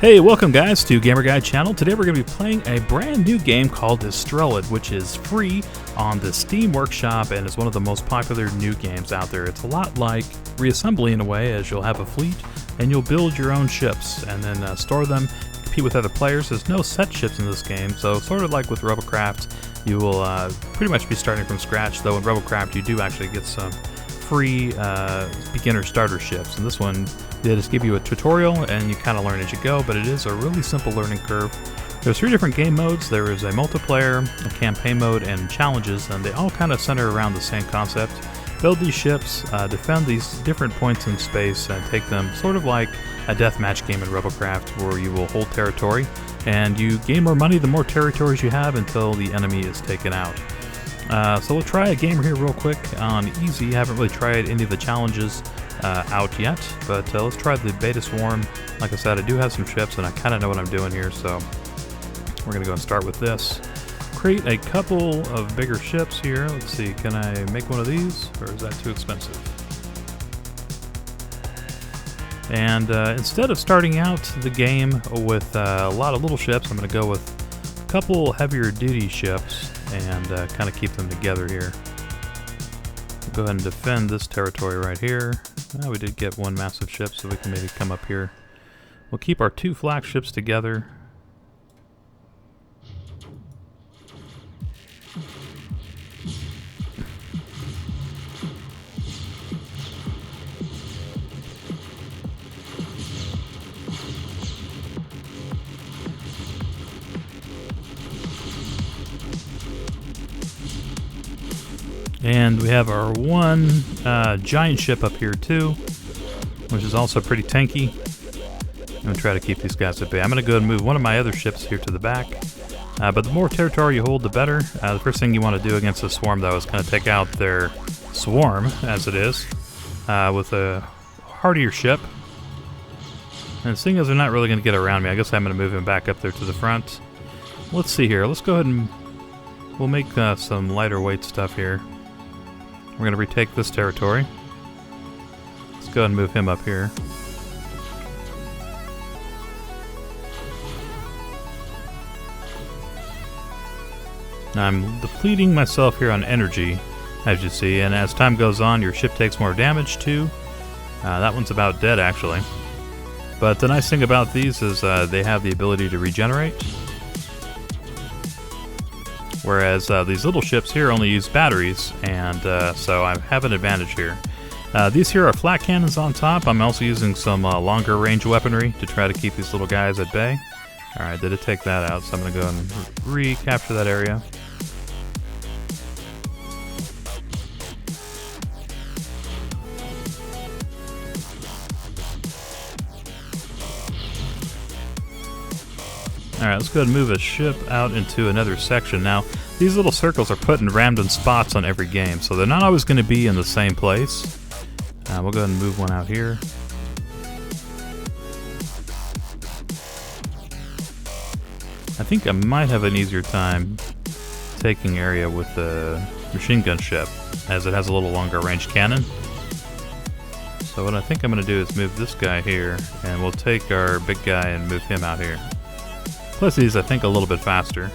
Hey, welcome guys to Gamer Guide channel. Today we're going to be playing a brand new game called Istrolid, which is free on the Steam Workshop and is one of the most popular new games out there. It's a lot like Reassembly in a way, as you'll have a fleet and you'll build your own ships and then store them, compete with other players. There's no set ships in this game, so sort of like with Robocraft, you will pretty much be starting from scratch, though in Robocraft you do actually get some free beginner starter ships. And this one, they just give you a tutorial and you kind of learn as you go, but it is a really simple learning curve. There's 3 different game modes. There is a multiplayer, a campaign mode, and challenges, and they all kind of center around the same concept. Build these ships, defend these different points in space, and take them sort of like a deathmatch game in Robocraft, where you will hold territory, and you gain more money the more territories you have until the enemy is taken out. So we'll try a game here real quick on easy. Haven't really tried any of the challenges out yet, but let's try the beta swarm. Like I said, I do have some ships and I kind of know what I'm doing here, so we're going to go and start with this. Create a couple of bigger ships here. Let's see, can I make one of these, or is that too expensive? And instead of starting out the game with a lot of little ships, I'm going to go with a couple heavier duty ships and kind of keep them together here. We'll go ahead and defend this territory right here. We did get one massive ship, so we can maybe come up here. We'll keep our 2 flagships together. And we have our one giant ship up here too, which is also pretty tanky. I'm going to try to keep these guys at bay. I'm going to go and move one of my other ships here to the back. But the more territory you hold, the better. The first thing you want to do against the swarm, though, is kind of take out their swarm, as it is, with a hardier ship. And seeing as they're not really going to get around me, I guess I'm going to move him back up there to the front. Let's see here. Let's go ahead and we'll make some lighter weight stuff here. We're going to retake this territory. Let's go ahead and move him up here. Now I'm depleting myself here on energy, as you see, and as time goes on, your ship takes more damage too. That one's about dead, actually. But the nice thing about these is they have the ability to regenerate. Whereas these little ships here only use batteries, and so I have an advantage here. These here are flat cannons on top. I'm also using some longer range weaponry to try to keep these little guys at bay. Alright, did it take that out, so I'm going to go and recapture that area. Alright, let's go ahead and move a ship out into another section. Now, these little circles are put in random spots on every game, so they're not always going to be in the same place. We'll go ahead and move one out here. I think I might have an easier time taking area with the machine gun ship, as it has a little longer range cannon. So what I think I'm going to do is move this guy here, and we'll take our big guy and move him out here. Plus he's, I think, a little bit faster.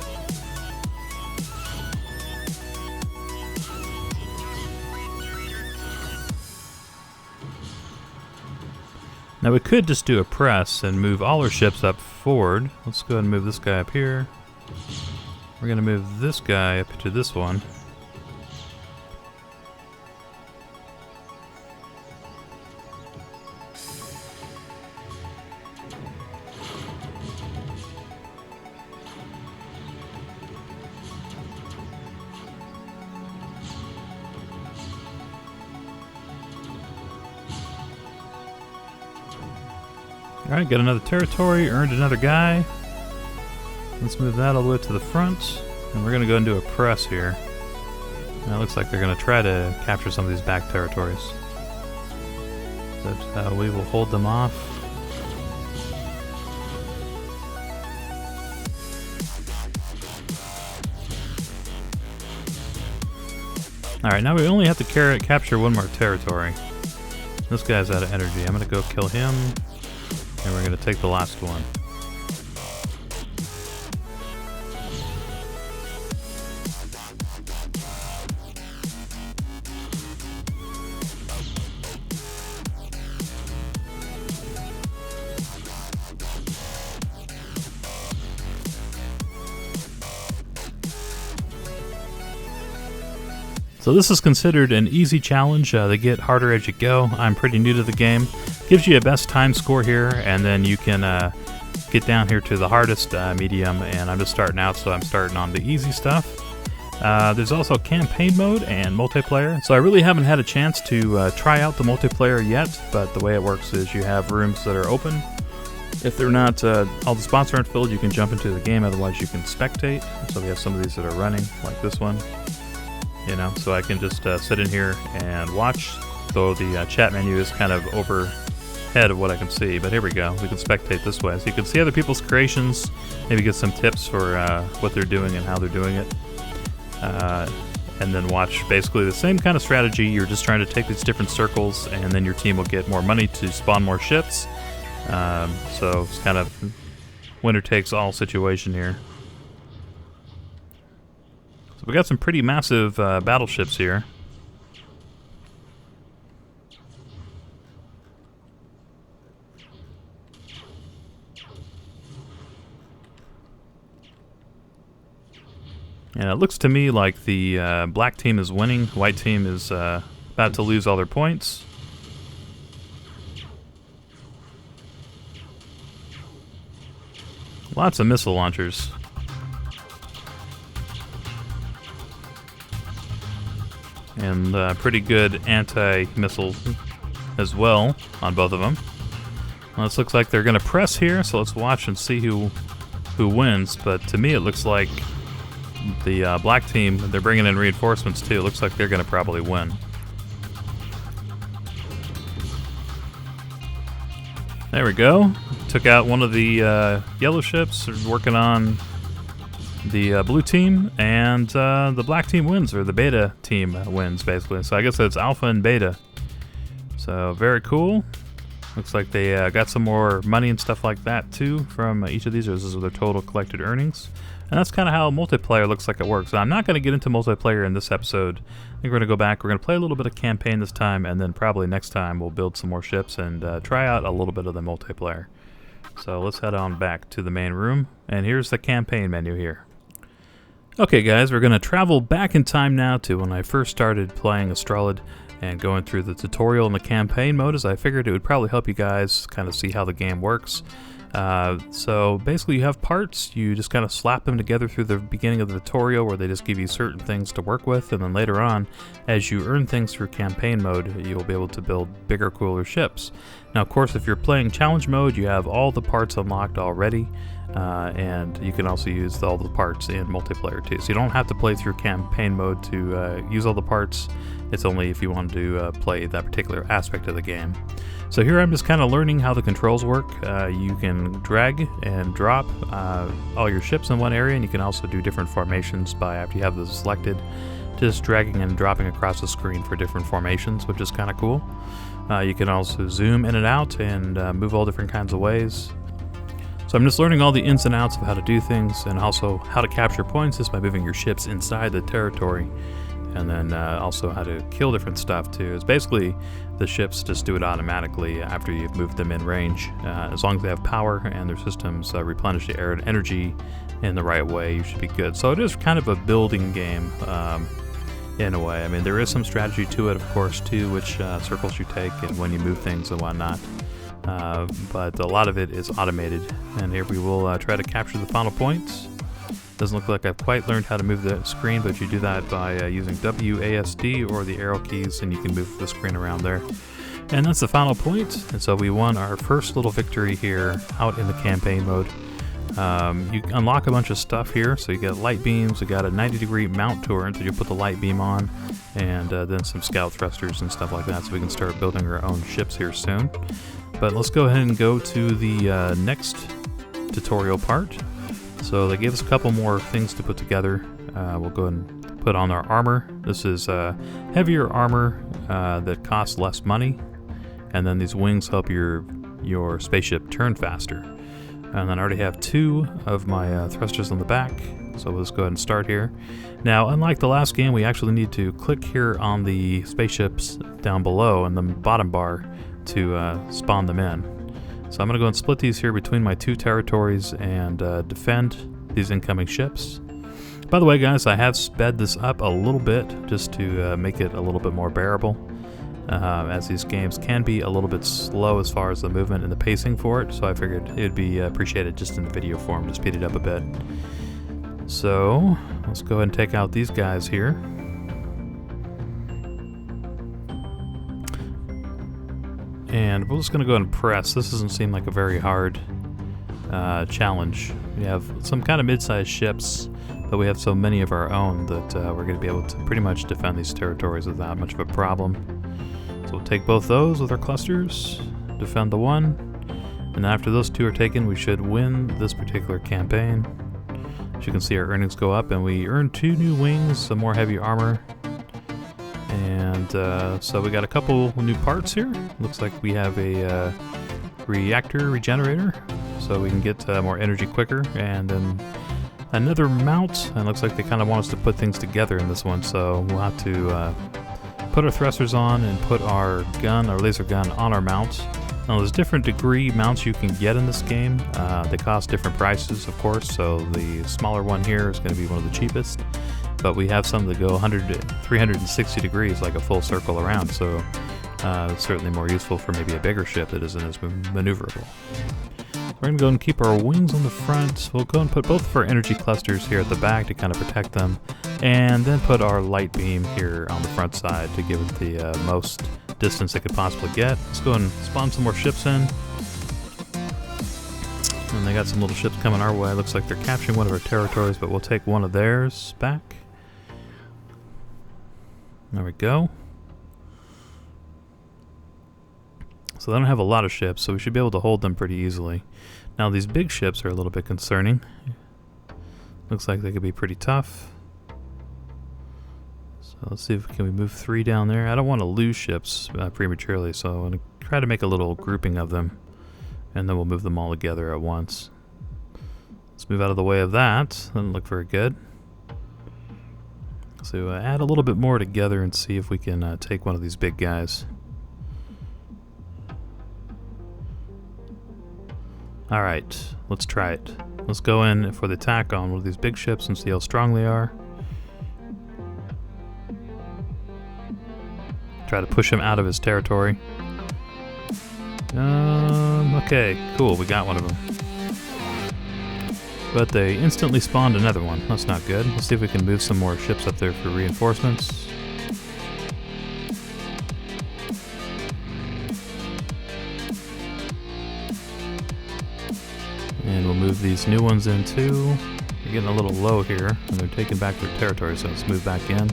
Now we could just do a press and move all our ships up forward. Let's go ahead and move this guy up here. We're going to move this guy up to this one. Alright, got another territory, earned another guy. Let's move that all the way to the front, and we're going to go and do a press here. Now it looks like they're going to try to capture some of these back territories. But we will hold them off. Alright, now we only have to capture one more territory. This guy's out of energy. I'm going to go kill him. And we're going to take the last one. So this is considered an easy challenge. They get harder as you go. I'm pretty new to the game. Gives you a best time score here, and then you can get down here to the hardest, medium, and I'm just starting out, so I'm starting on the easy stuff. There's also campaign mode and multiplayer. So I really haven't had a chance to try out the multiplayer yet, but the way it works is you have rooms that are open. If they're not, all the spots aren't filled, you can jump into the game, otherwise you can spectate. So we have some of these that are running, like this one. You know, so I can just sit in here and watch, though the chat menu is kind of overhead of what I can see. But here we go, we can spectate this way. So you can see other people's creations, maybe get some tips for what they're doing and how they're doing it. And then watch basically the same kind of strategy. You're just trying to take these different circles, and then your team will get more money to spawn more ships. So it's kind of winner takes all situation here. We got some pretty massive battleships here. And it looks to me like the black team is winning, white team is about to lose all their points. Lots of missile launchers. And pretty good anti-missiles as well on both of them. Well, this looks like they're going to press here, so let's watch and see who wins. But to me, it looks like the black team, they're bringing in reinforcements too. It looks like they're going to probably win. There we go. Took out one of the yellow ships. They're working on the blue team, and the black team wins, or the beta team wins, basically. So I guess it's alpha and beta. So very cool. Looks like they got some more money and stuff like that too from each of these. This is their total collected earnings. And that's kind of how multiplayer looks like it works. So I'm not going to get into multiplayer in this episode. I think we're going to go back. We're going to play a little bit of campaign this time, and then probably next time we'll build some more ships and try out a little bit of the multiplayer. So let's head on back to the main room, and here's the campaign menu here. Okay guys, we're going to travel back in time now to when I first started playing Istrolid and going through the tutorial and the campaign mode, as I figured it would probably help you guys kind of see how the game works. So basically you have parts, you just kind of slap them together through the beginning of the tutorial where they just give you certain things to work with, and then later on, as you earn things through campaign mode, you'll be able to build bigger, cooler ships. Now of course, if you're playing challenge mode, you have all the parts unlocked already. And you can also use all the parts in multiplayer too. So you don't have to play through campaign mode to use all the parts. It's only if you want to play that particular aspect of the game. So here I'm just kind of learning how the controls work. You can drag and drop all your ships in one area, and you can also do different formations by, after you have those selected, just dragging and dropping across the screen for different formations, which is kind of cool. You can also zoom in and out and move all different kinds of ways. So I'm just learning all the ins and outs of how to do things, and also how to capture points just by moving your ships inside the territory, and then also how to kill different stuff too. It's basically the ships just do it automatically after you've moved them in range. As long as they have power and their systems replenish the energy in the right way, you should be good. So it is kind of a building game in a way. I mean, there is some strategy to it, of course, too, which circles you take and when you move things and whatnot. But a lot of it is automated, and here we will try to capture the final points. Doesn't look like I've quite learned how to move the screen, but you do that by using WASD or the arrow keys, and you can move the screen around there. And that's the final point, and so we won our first little victory here out in the campaign mode. You unlock a bunch of stuff here, so you get light beams, we got a 90-degree mount turret that you put the light beam on, and then some scout thrusters and stuff like that, so we can start building our own ships here soon. But let's go ahead and go to the next tutorial part. So they gave us a couple more things to put together. We'll go ahead and put on our armor. This is heavier armor that costs less money, and then these wings help your spaceship turn faster. And then I already have 2 of my thrusters on the back, so let's go ahead and start here. Now, unlike the last game, we actually need to click here on the spaceships down below in the bottom bar to spawn them in. So I'm going to go and split these here between my 2 territories and defend these incoming ships. By the way, guys, I have sped this up a little bit just to make it a little bit more bearable, as these games can be a little bit slow as far as the movement and the pacing for it, so I figured it would be appreciated just in the video form to speed it up a bit. So, let's go ahead and take out these guys here. And we're just going to go ahead and press. This doesn't seem like a very hard challenge. We have some kind of mid-sized ships, but we have so many of our own that we're going to be able to pretty much defend these territories without much of a problem. So we'll take both those with our clusters, defend the one, and after those two are taken, we should win this particular campaign. As you can see, our earnings go up, and we earn 2 new wings, some more heavy armor, and so we got a couple new parts here. Looks like we have a reactor regenerator, so we can get more energy quicker, and then another mount. And it looks like they kind of want us to put things together in this one, so we'll have to put our thrusters on and put our gun, our laser gun, on our mounts. Now there's different degree mounts you can get in this game. They cost different prices, of course, so the smaller one here is going to be one of the cheapest, but we have some that go 360 degrees, like a full circle around, so it's certainly more useful for maybe a bigger ship that isn't as maneuverable. We're going to go and keep our wings on the front. We'll go and put both of our energy clusters here at the back to kind of protect them, and then put our light beam here on the front side to give it the most distance it could possibly get. Let's go and spawn some more ships in. And they got some little ships coming our way. Looks like they're capturing one of our territories, but we'll take one of theirs back. There we go. So they don't have a lot of ships, so we should be able to hold them pretty easily. Now these big ships are a little bit concerning. Looks like they could be pretty tough. So let's see if we move 3 down there. I don't want to lose ships prematurely, so I'm going to try to make a little grouping of them, and then we'll move them all together at once. Let's move out of the way of that. Doesn't look very good. So add a little bit more together and see if we can take one of these big guys. Alright, let's try it. Let's go in for the attack on one of these big ships and see how strong they are. Try to push him out of his territory. Okay, cool, we got one of them. But they instantly spawned another one. That's not good. Let's see if we can move some more ships up there for reinforcements. And we'll move these new ones in too. They're getting a little low here, and they're taking back their territory, so let's move back in.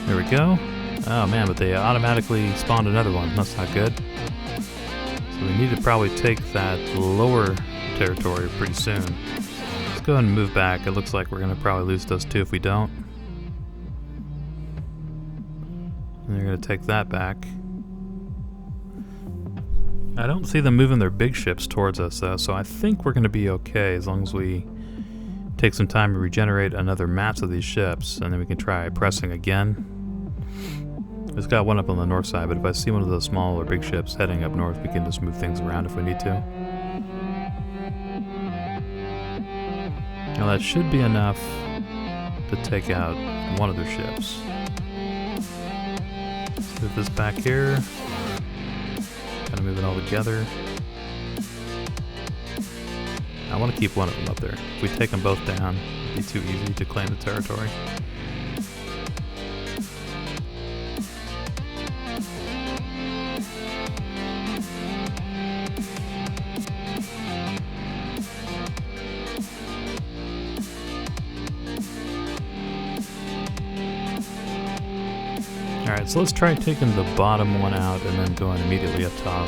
There we go. Oh man, but they automatically spawned another one. That's not good. So we need to probably take that lower territory pretty soon. Let's go ahead and move back. It looks like we're going to probably lose those two if we don't. And they're going to take that back. I don't see them moving their big ships towards us though, so I think we're going to be okay as long as we take some time to regenerate another mass of these ships, and then we can try pressing again. It's got one up on the north side, but if I see one of those small or big ships heading up north, we can just move things around if we need to. Now that should be enough to take out one of their ships. Let's move this back here. Kind of move it all together. I want to keep one of them up there. If we take them both down, it'd be too easy to claim the territory. Alright, so let's try taking the bottom one out and then going immediately up top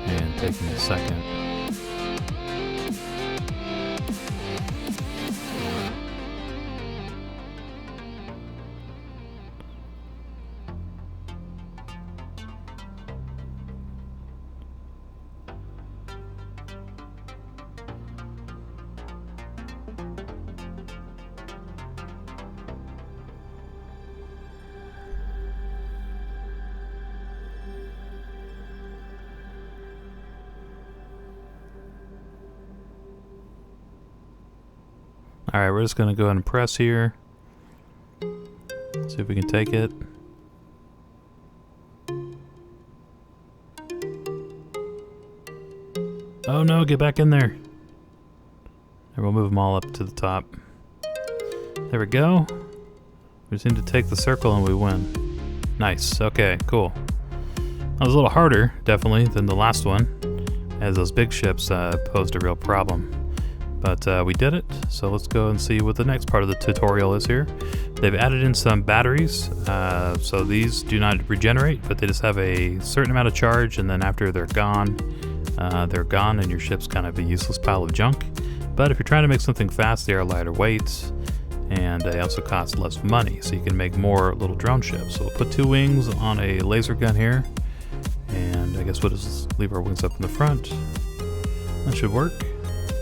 and taking the second. Alright, we're just going to go ahead and press here. See if we can take it. Oh no, get back in there. And we'll move them all up to the top. There we go. We just need to take the circle and we win. Nice, okay, cool. That was a little harder, definitely, than the last one, as those big ships posed a real problem. But we did it, so let's go and see what the next part of the tutorial is here. They've added in some batteries, so these do not regenerate, but they just have a certain amount of charge, and then after they're gone, and your ship's kind of a useless pile of junk. But if you're trying to make something fast, they are lighter weight, and they also cost less money, so you can make more little drone ships. So we'll put 2 wings on a laser gun here, and I guess we'll just leave our wings up in the front. That should work.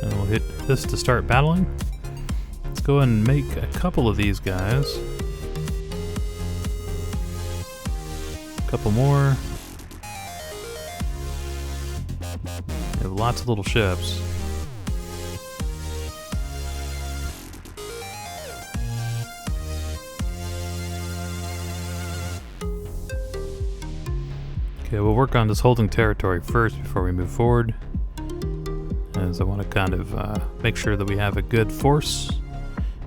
And we'll hit this to start battling. Let's go and make a couple of these guys. A couple more. We have lots of little ships. Okay, we'll work on this holding territory first before we move forward, as I want to kind of make sure that we have a good force,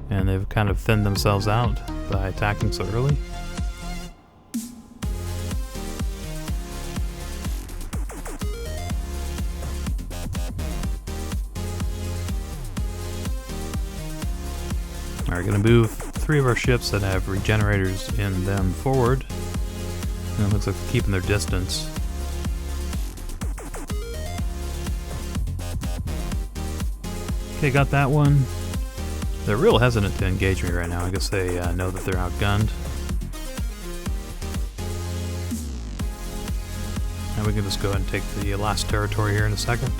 and they've kind of thinned themselves out by attacking so early. Alright, going to move 3 of our ships that have regenerators in them forward. And it looks like they're keeping their distance. Okay, got that one. They're real hesitant to engage me right now. I guess they know that they're outgunned. And we can just go ahead and take the last territory here in a second.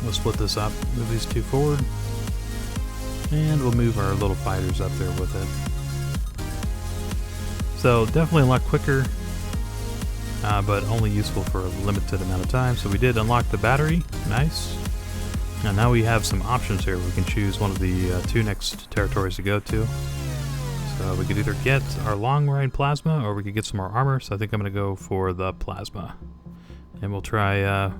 We'll split this up, move these 2 forward. And we'll move our little fighters up there with it. So definitely a lot quicker, but only useful for a limited amount of time. So we did unlock the battery, nice. And now we have some options here. We can choose one of the 2 next territories to go to. So we could either get our long range plasma, or we could get some more armor. So I think I'm going to go for the plasma. And we'll try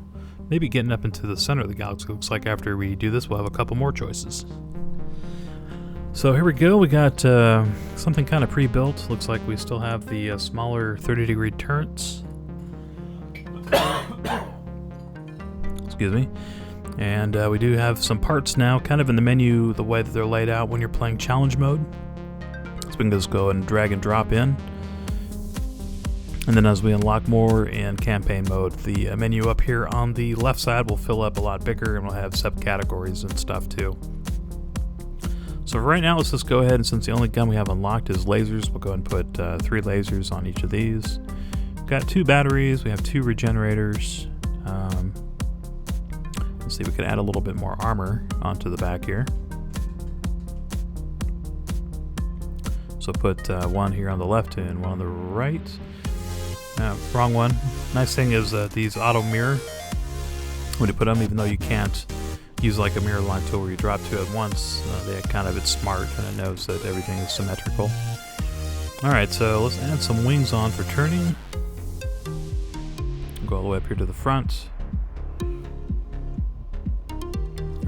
maybe getting up into the center of the galaxy. Looks like after we do this, we'll have a couple more choices. So here we go, we got something kind of pre-built. Looks like we still have the smaller 30-degree turrets. Excuse me. And we do have some parts now, kind of in the menu, the way that they're laid out when you're playing challenge mode. So we can just go and drag and drop in. And then as we unlock more in campaign mode, the menu up here on the left side will fill up a lot bigger, and we'll have subcategories and stuff too. So for right now, let's just go ahead, and since the only gun we have unlocked is lasers, we'll go ahead and put 3 lasers on each of these. We've got 2 batteries, we have 2 regenerators. Let's see, we could add a little bit more armor onto the back here. So put 1 here on the left and 1 on the right. Wrong one. Nice thing is these auto mirror, when you put them, even though you can't use like a mirror line tool where you drop 2 at once, it's smart and it knows that everything is symmetrical. Alright, so let's add some wings on for turning. Go all the way up here to the front. There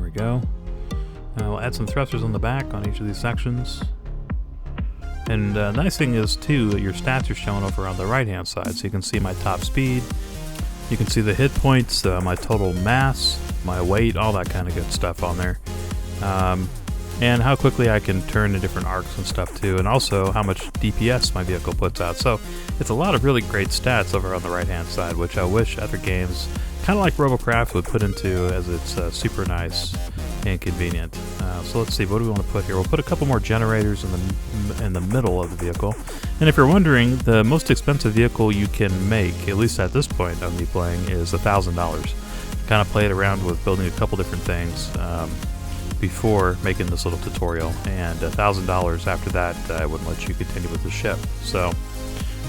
we go. We'll add some thrusters on the back on each of these sections. And nice thing is too, your stats are shown over on the right hand side, so you can see my top speed, you can see the hit points, my total mass, my weight, all that kind of good stuff on there. And how quickly I can turn to different arcs and stuff too, and also how much DPS my vehicle puts out. So it's a lot of really great stats over on the right hand side, which I wish other games, kind of like Robocraft, would put into, as it's super nice and convenient. So let's see, what do we want to put here? We'll put a couple more generators in the middle of the vehicle. And if you're wondering, the most expensive vehicle you can make, at least at this point of me playing, is $1,000. Kind of played around with building a couple different things before making this little tutorial, and $1,000 after that I wouldn't let you continue with the ship. So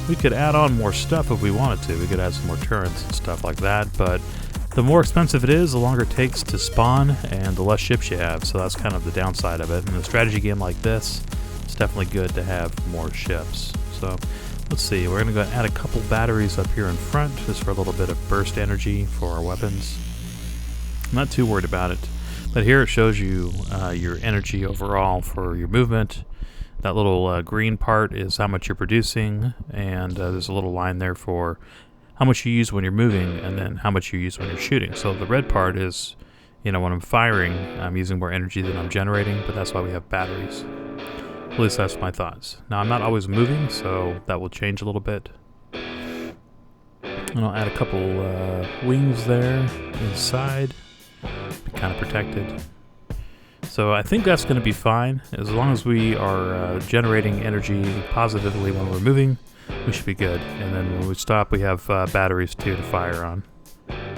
we could add on more stuff if we wanted to. We could add some more turrets and stuff like that, but The more expensive it is, the longer it takes to spawn and the less ships you have, so that's kind of the downside of it. In a strategy game like this, it's definitely good to have more ships. So let's see, we're going to go add a couple batteries up here in front just for a little bit of burst energy for our weapons. I'm not too worried about it, but here it shows you your energy overall for your movement. That little green part is how much you're producing, and there's a little line there for how much you use when you're moving, and then how much you use when you're shooting. So the red part is, when I'm firing, I'm using more energy than I'm generating, but that's why we have batteries. At least that's my thoughts. Now, I'm not always moving, so that will change a little bit. And I'll add a couple wings there inside, be kind of protected. So I think that's going to be fine. As long as we are generating energy positively when we're moving, we should be good. And then when we stop, we have batteries too to fire on.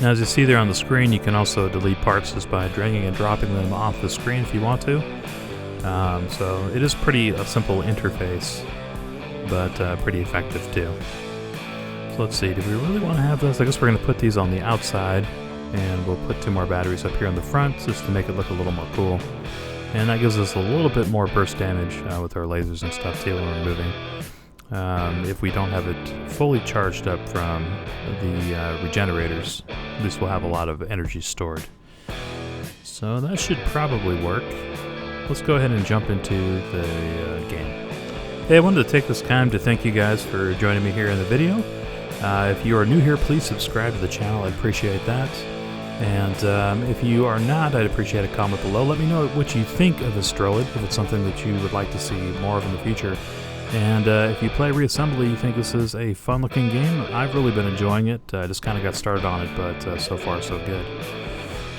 Now, as you see there on the screen, you can also delete parts just by dragging and dropping them off the screen if you want to. So it is pretty a simple interface, but pretty effective too. So let's see, do we really want to have this? I guess we're going to put these on the outside, and we'll put 2 more batteries up here on the front just to make it look a little more cool. And that gives us a little bit more burst damage with our lasers and stuff too when we're moving. If we don't have it fully charged up from the regenerators, at least we'll have a lot of energy stored. So that should probably work. Let's go ahead and jump into the game. Hey, I wanted to take this time to thank you guys for joining me here in the video. If you are new here, please subscribe to the channel. I'd appreciate that. And if you are not, I'd appreciate a comment below. Let me know what you think of Istrolid, if it's something that you would like to see more of in the future. And if you play Reassembly, you think this is a fun-looking game, I've really been enjoying it. I just kind of got started on it, but so far so good.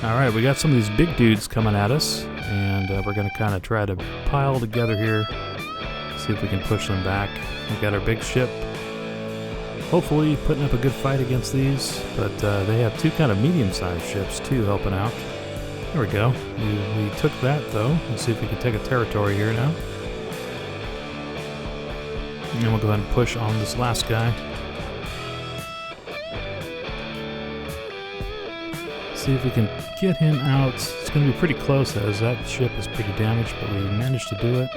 Alright, we got some of these big dudes coming at us, and we're going to kind of try to pile together here, see if we can push them back. We've got our big ship, hopefully putting up a good fight against these, but they have 2 kind of medium-sized ships too helping out. There we go. We took that though. Let's see if we can take a territory here now. And we'll go ahead and push on this last guy. See if we can get him out. It's going to be pretty close as that ship is pretty damaged, but we managed to do it.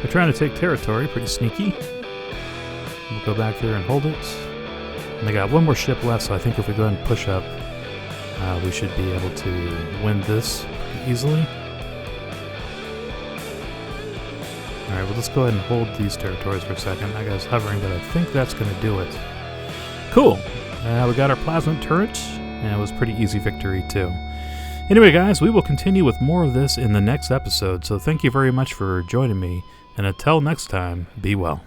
We're trying to take territory, pretty sneaky. We'll go back there and hold it. And they got 1 more ship left, so I think if we go ahead and push up, we should be able to win this easily. Alright, well, let's go ahead and hold these territories for a second. That guy's hovering, but I think that's going to do it. Cool! We got our plasma turret, and it was a pretty easy victory, too. Anyway, guys, we will continue with more of this in the next episode, so thank you very much for joining me, and until next time, be well.